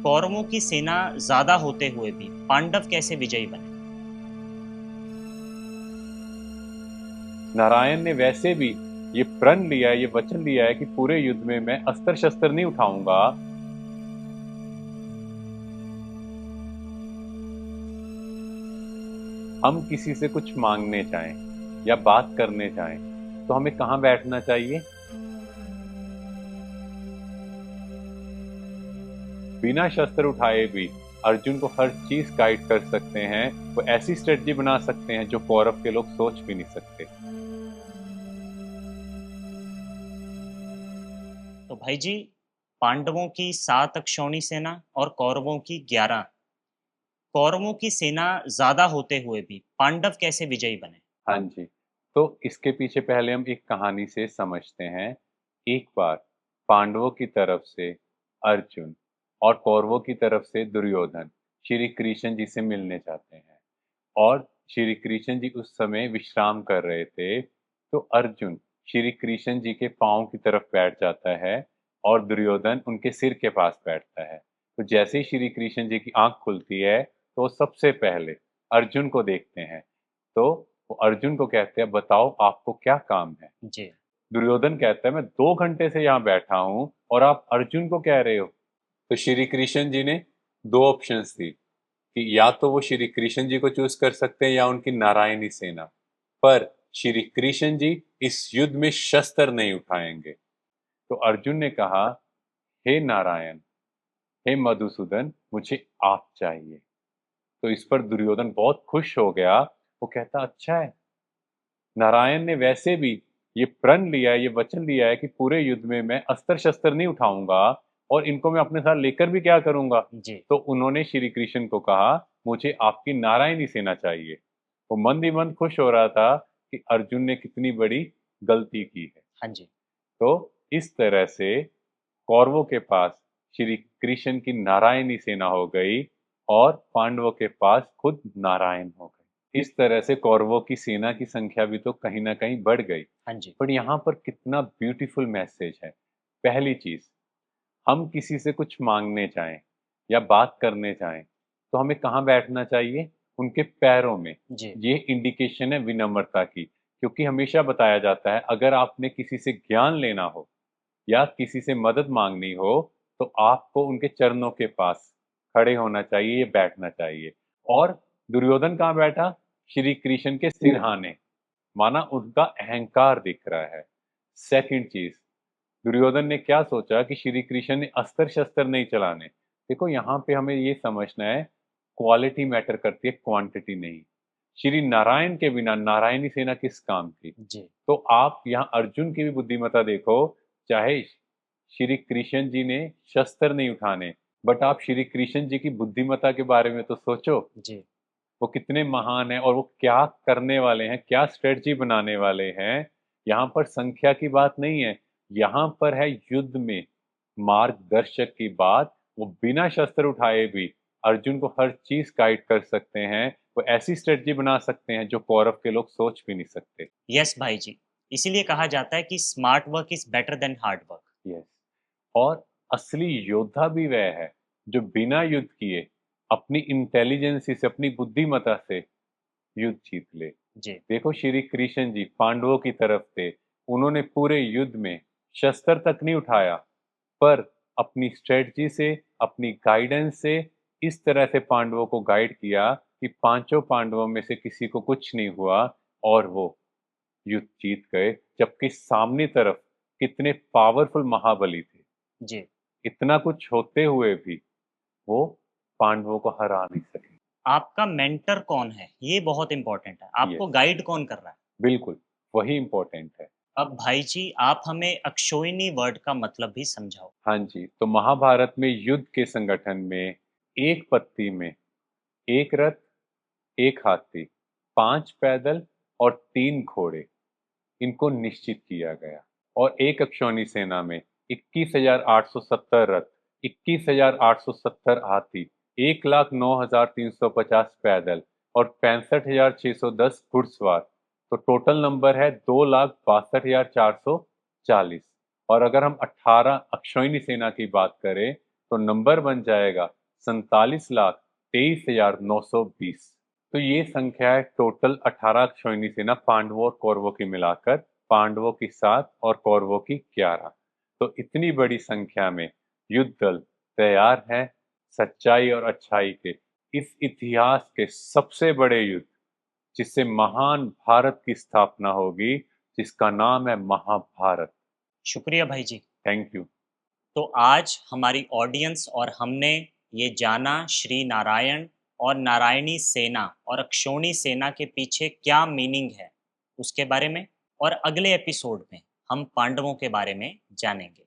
कौरवों की सेना ज्यादा होते हुए भी पांडव कैसे विजयी बने? नारायण ने वैसे भी ये प्रण लिया है, ये वचन लिया है कि पूरे युद्ध में मैं अस्त्र शस्त्र नहीं उठाऊंगा। हम किसी से कुछ मांगने चाहें या बात करने चाहें तो हमें कहाँ बैठना चाहिए? बिना शस्त्र उठाए भी अर्जुन को हर चीज गाइड कर सकते हैं। वो ऐसी स्ट्रेटजी बना सकते हैं जो कौरव के लोग सोच भी नहीं सकते। तो भाई जी, पांडवों की 7 अक्षौणी सेना और कौरवों की 11। कौरवों की सेना ज्यादा होते हुए भी पांडव कैसे विजयी बने? हाँ जी। तो इसके पीछे पहले हम एक कहानी से समझते हैं। एक बार पांडवों की तरफ से अर्जुन और कौरवों की तरफ से दुर्योधन श्री कृष्ण जी से मिलने जाते हैं। और श्री कृष्ण जी उस समय विश्राम कर रहे थे। तो अर्जुन श्री कृष्ण जी के पांव की तरफ बैठ जाता है और दुर्योधन उनके सिर के पास बैठता है। तो जैसे ही श्री कृष्ण जी की आंख खुलती है तो वो सबसे पहले अर्जुन को देखते हैं। तो वो अर्जुन को कहते हैं, बताओ आपको क्या काम है? जी। दुर्योधन कहता है, मैं 2 घंटे से यहाँ बैठा हूं और आप अर्जुन को कह रहे हो। तो श्री कृष्ण जी ने दो ऑप्शंस दी कि या तो वो श्री कृष्ण जी को चूज कर सकते हैं या उनकी नारायणी सेना। पर श्री कृष्ण जी इस युद्ध में शस्त्र नहीं उठाएंगे। तो अर्जुन ने कहा, हे नारायण, हे मधुसूदन, मुझे आप चाहिए। तो इस पर दुर्योधन बहुत खुश हो गया। वो कहता, अच्छा है, नारायण ने वैसे भी ये प्रण लिया है, ये वचन लिया है कि पूरे युद्ध में मैं अस्त्र शस्त्र नहीं उठाऊंगा और इनको मैं अपने साथ लेकर भी क्या करूंगा। जी। तो उन्होंने श्री कृष्ण को कहा, मुझे आपकी नारायणी सेना चाहिए। वो मंद ही मंद खुश हो रहा था कि अर्जुन ने कितनी बड़ी गलती की है। हाँ जी। तो इस तरह से कौरवों के पास श्री कृष्ण की नारायणी सेना हो गई और पांडवों के पास खुद नारायण हो गए। इस तरह से कौरवों की सेना की संख्या भी तो कहीं ना कहीं बढ़ गई। हाँ जी। पर यहाँ पर कितना ब्यूटीफुल मैसेज है। पहली चीज, हम किसी से कुछ मांगने चाहें या बात करने चाहें तो हमें कहाँ बैठना चाहिए? उनके पैरों में। जी। ये इंडिकेशन है विनम्रता की, क्योंकि हमेशा बताया जाता है अगर आपने किसी से ज्ञान लेना हो या किसी से मदद मांगनी हो तो आपको उनके चरणों के पास खड़े होना चाहिए या बैठना चाहिए। और दुर्योधन कहाँ बैठा? श्री कृष्ण के सिरहाने। माना उनका अहंकार दिख रहा है। सेकंड चीज, दुर्योधन ने क्या सोचा कि श्री कृष्ण ने अस्त्र शस्त्र नहीं चलाने। देखो यहाँ पे हमें ये समझना है, क्वालिटी मैटर करती है, क्वांटिटी नहीं। श्री नारायण के बिना नारायणी सेना किस काम की? जी। तो आप यहाँ अर्जुन की भी बुद्धिमत्ता देखो। चाहे श्री कृष्ण जी ने शस्त्र नहीं उठाने, बट आप श्री कृष्ण जी की बुद्धिमत्ता के बारे में तो सोचो। जी। वो कितने महान हैं और वो क्या करने वाले हैं, क्या स्ट्रेटजी बनाने वाले हैं। यहाँ पर संख्या की बात नहीं है, यहाँ पर है युद्ध में मार्गदर्शक की बात। वो बिना शस्त्र उठाए भी अर्जुन को हर चीज गाइड कर सकते हैं। वो ऐसी स्ट्रेटजी बना सकते हैं जो कौरव के लोग सोच भी नहीं सकते। यस भाई जी। इसीलिए कहा जाता है कि smart work is better than hard work. Yes. और असली योद्धा भी वह है जो बिना युद्ध किए अपनी इंटेलिजेंसी से, अपनी बुद्धिमत्ता से युद्ध जीत ले। जी। देखो श्री कृष्ण जी पांडवों की तरफ थे। उन्होंने पूरे युद्ध में शस्त्र तक नहीं उठाया, पर अपनी स्ट्रेटजी से, अपनी गाइडेंस से इस तरह से पांडवों को गाइड किया कि पांचों पांडवों में से किसी को कुछ नहीं हुआ और वो युद्ध जीत गए। जबकि सामने तरफ कितने पावरफुल महाबली थे, जी। इतना कुछ होते हुए भी वो पांडवों को हरा नहीं सके। आपका मेंटर कौन है, ये बहुत इंपॉर्टेंट है। आपको यस, गाइड कौन कर रहा है? बिल्कुल, वही इंपॉर्टेंट है। अब भाई जी, आप हमें अक्षोहिणी वर्ड का मतलब भी समझाओ। हाँ जी, तो महाभारत में युद्ध के संगठन में एक पत्ती में एक रथ, एक हाथी, 5 पैदल और 3 घोड़े, इनको निश्चित किया गया। और एक अक्षौणी सेना में 21,870 रथ, 21,870 हाथी, 1,09,350 पैदल और 65,610 घुड़सवार। तो टोटल नंबर है 2,62,440। और अगर हम 18 अक्षौहिणी सेना की बात करें तो नंबर बन जाएगा 47,23,920। तो ये संख्या है टोटल 18 अक्षौहिणी सेना पांडवों और कौरवों की मिलाकर, पांडवों की 7 और कौरवों की 11। तो इतनी बड़ी संख्या में युद्ध दल तैयार है सच्चाई और अच्छाई के इस इतिहास के सबसे बड़े युद्ध, जिससे महान भारत की स्थापना होगी, जिसका नाम है महाभारत। शुक्रिया भाई जी। Thank you. तो आज हमारी ऑडियंस और हमने ये जाना श्री नारायण और नारायणी सेना और अक्षौणी सेना के पीछे क्या मीनिंग है उसके बारे में, और अगले एपिसोड में हम पांडवों के बारे में जानेंगे।